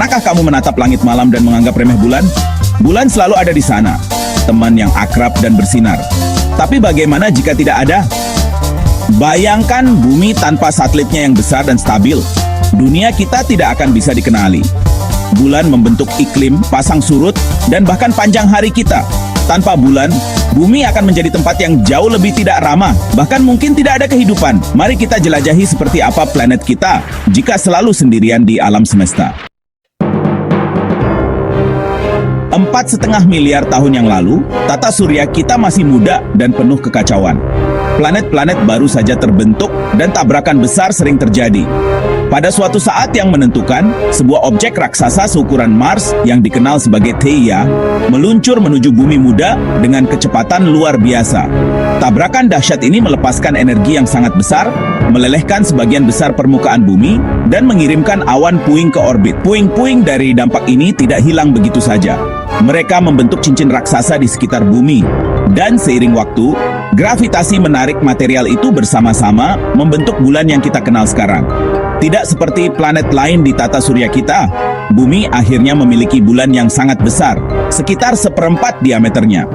Pernahkah kamu menatap langit malam dan menganggap remeh bulan? Bulan selalu ada di sana, teman yang akrab dan bersinar. Tapi bagaimana jika tidak ada? Bayangkan bumi tanpa satelitnya yang besar dan stabil. Dunia kita tidak akan bisa dikenali. Bulan membentuk iklim, pasang surut, dan bahkan panjang hari kita. Tanpa bulan, bumi akan menjadi tempat yang jauh lebih tidak ramah, bahkan mungkin tidak ada kehidupan. Mari kita jelajahi seperti apa planet kita jika selalu sendirian di alam semesta. 4,5 miliar tahun yang lalu, tata surya kita masih muda dan penuh kekacauan. Planet-planet baru saja terbentuk dan tabrakan besar sering terjadi. Pada suatu saat yang menentukan, sebuah objek raksasa seukuran Mars yang dikenal sebagai Theia meluncur menuju bumi muda dengan kecepatan luar biasa. Tabrakan dahsyat ini melepaskan energi yang sangat besar, melelehkan sebagian besar permukaan bumi, dan mengirimkan awan puing ke orbit. Puing-puing dari dampak ini tidak hilang begitu saja. Mereka membentuk cincin raksasa di sekitar bumi. Dan seiring waktu, gravitasi menarik material itu bersama-sama membentuk bulan yang kita kenal sekarang. Tidak seperti planet lain di tata surya kita, bumi akhirnya memiliki bulan yang sangat besar, sekitar 1/4 diameternya.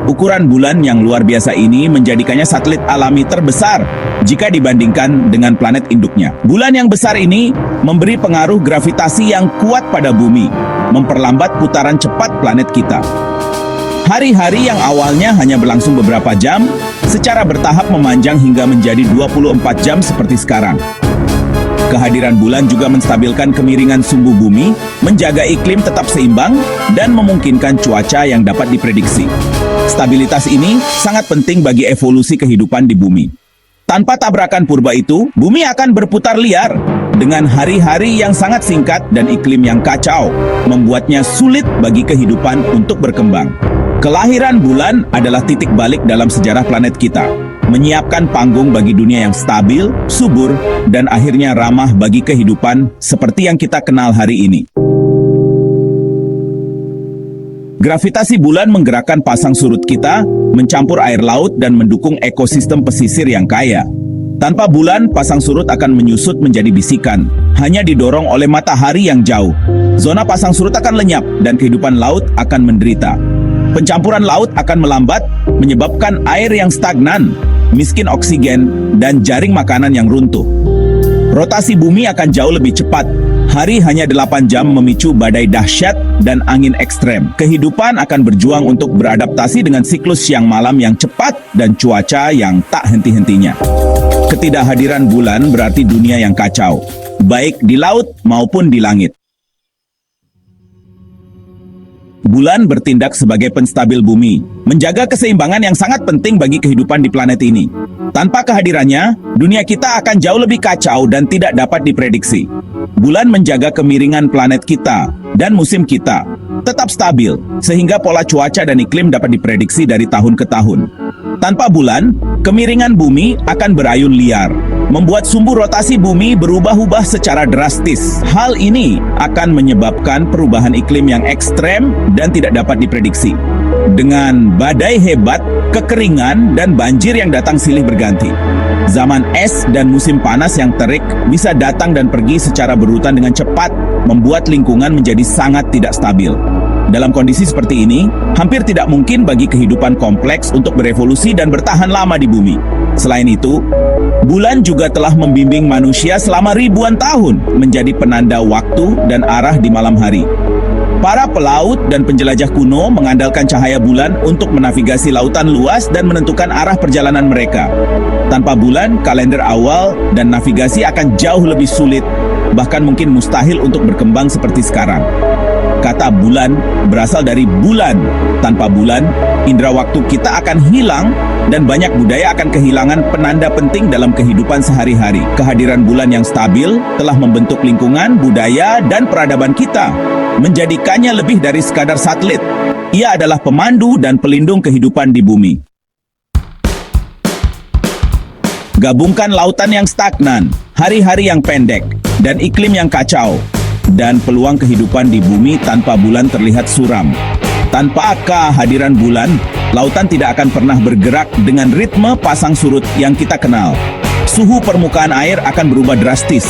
Ukuran bulan yang luar biasa ini menjadikannya satelit alami terbesar jika dibandingkan dengan planet induknya. Bulan yang besar ini memberi pengaruh gravitasi yang kuat pada bumi, memperlambat putaran cepat planet kita. Hari-hari yang awalnya hanya berlangsung beberapa jam, secara bertahap memanjang hingga menjadi 24 jam seperti sekarang. Kehadiran bulan juga menstabilkan kemiringan sumbu bumi, menjaga iklim tetap seimbang, dan memungkinkan cuaca yang dapat diprediksi. Stabilitas ini sangat penting bagi evolusi kehidupan di bumi. Tanpa tabrakan purba itu, bumi akan berputar liar. Dengan hari-hari yang sangat singkat dan iklim yang kacau, membuatnya sulit bagi kehidupan untuk berkembang. Kelahiran bulan adalah titik balik dalam sejarah planet kita, menyiapkan panggung bagi dunia yang stabil, subur, dan akhirnya ramah bagi kehidupan seperti yang kita kenal hari ini. Gravitasi bulan menggerakkan pasang surut kita, mencampur air laut dan mendukung ekosistem pesisir yang kaya. Tanpa bulan, pasang surut akan menyusut menjadi bisikan, hanya didorong oleh matahari yang jauh. Zona pasang surut akan lenyap dan kehidupan laut akan menderita. Pencampuran laut akan melambat, menyebabkan air yang stagnan, miskin oksigen, dan jaring makanan yang runtuh. Rotasi bumi akan jauh lebih cepat. Hari hanya 8 jam memicu badai dahsyat dan angin ekstrem. Kehidupan akan berjuang untuk beradaptasi dengan siklus siang malam yang cepat dan cuaca yang tak henti-hentinya. Ketidakhadiran bulan berarti dunia yang kacau, baik di laut maupun di langit. Bulan bertindak sebagai penstabil bumi, menjaga keseimbangan yang sangat penting bagi kehidupan di planet ini. Tanpa kehadirannya, dunia kita akan jauh lebih kacau dan tidak dapat diprediksi. Bulan menjaga kemiringan planet kita dan musim kita tetap stabil, sehingga pola cuaca dan iklim dapat diprediksi dari tahun ke tahun. Tanpa bulan, kemiringan bumi akan berayun liar, membuat sumbu rotasi bumi berubah-ubah secara drastis. Hal ini akan menyebabkan perubahan iklim yang ekstrem dan tidak dapat diprediksi. Dengan badai hebat, kekeringan, dan banjir yang datang silih berganti. Zaman es dan musim panas yang terik bisa datang dan pergi secara berurutan dengan cepat, membuat lingkungan menjadi sangat tidak stabil. Dalam kondisi seperti ini, hampir tidak mungkin bagi kehidupan kompleks untuk berevolusi dan bertahan lama di bumi. Selain itu, bulan juga telah membimbing manusia selama ribuan tahun menjadi penanda waktu dan arah di malam hari. Para pelaut dan penjelajah kuno mengandalkan cahaya bulan untuk menavigasi lautan luas dan menentukan arah perjalanan mereka. Tanpa bulan, kalender awal dan navigasi akan jauh lebih sulit, bahkan mungkin mustahil untuk berkembang seperti sekarang. Kata bulan berasal dari bulan. Tanpa bulan, indera waktu kita akan hilang dan banyak budaya akan kehilangan penanda penting dalam kehidupan sehari-hari. Kehadiran bulan yang stabil telah membentuk lingkungan, budaya, dan peradaban kita, menjadikannya lebih dari sekadar satelit. Ia adalah pemandu dan pelindung kehidupan di bumi. Gabungkan lautan yang stagnan, hari-hari yang pendek, dan iklim yang kacau, dan peluang kehidupan di bumi tanpa bulan terlihat suram. Tanpa kehadiran bulan, lautan tidak akan pernah bergerak dengan ritme pasang surut yang kita kenal. Suhu permukaan air akan berubah drastis.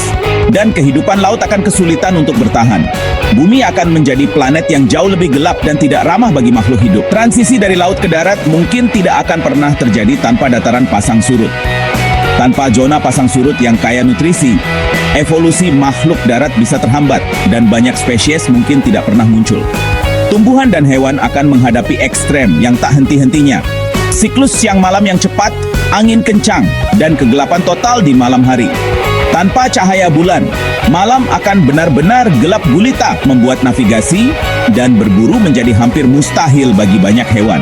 dan kehidupan laut akan kesulitan untuk bertahan. Bumi akan menjadi planet yang jauh lebih gelap dan tidak ramah bagi makhluk hidup. Transisi dari laut ke darat mungkin tidak akan pernah terjadi tanpa dataran pasang surut. Tanpa zona pasang surut yang kaya nutrisi, evolusi makhluk darat bisa terhambat dan banyak spesies mungkin tidak pernah muncul. Tumbuhan dan hewan akan menghadapi ekstrem yang tak henti-hentinya. Siklus siang malam yang cepat, angin kencang, dan kegelapan total di malam hari. Tanpa cahaya bulan, malam akan benar-benar gelap gulita, membuat navigasi dan berburu menjadi hampir mustahil bagi banyak hewan.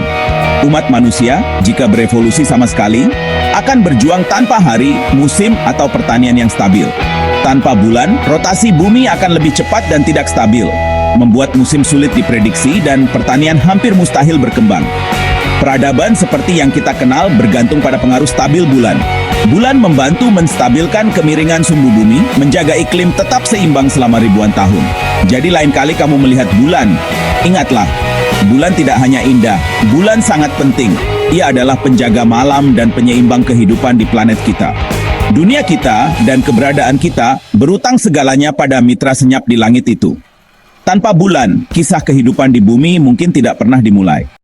Umat manusia, jika berevolusi sama sekali, akan berjuang tanpa hari, musim, atau pertanian yang stabil. Tanpa bulan, rotasi bumi akan lebih cepat dan tidak stabil, membuat musim sulit diprediksi dan pertanian hampir mustahil berkembang. Peradaban seperti yang kita kenal bergantung pada pengaruh stabil bulan. Bulan membantu menstabilkan kemiringan sumbu bumi, menjaga iklim tetap seimbang selama ribuan tahun. Jadi lain kali kamu melihat bulan, ingatlah, bulan tidak hanya indah, bulan sangat penting. Ia adalah penjaga malam dan penyeimbang kehidupan di planet kita. Dunia kita dan keberadaan kita berutang segalanya pada mitra senyap di langit itu. Tanpa bulan, kisah kehidupan di bumi mungkin tidak pernah dimulai.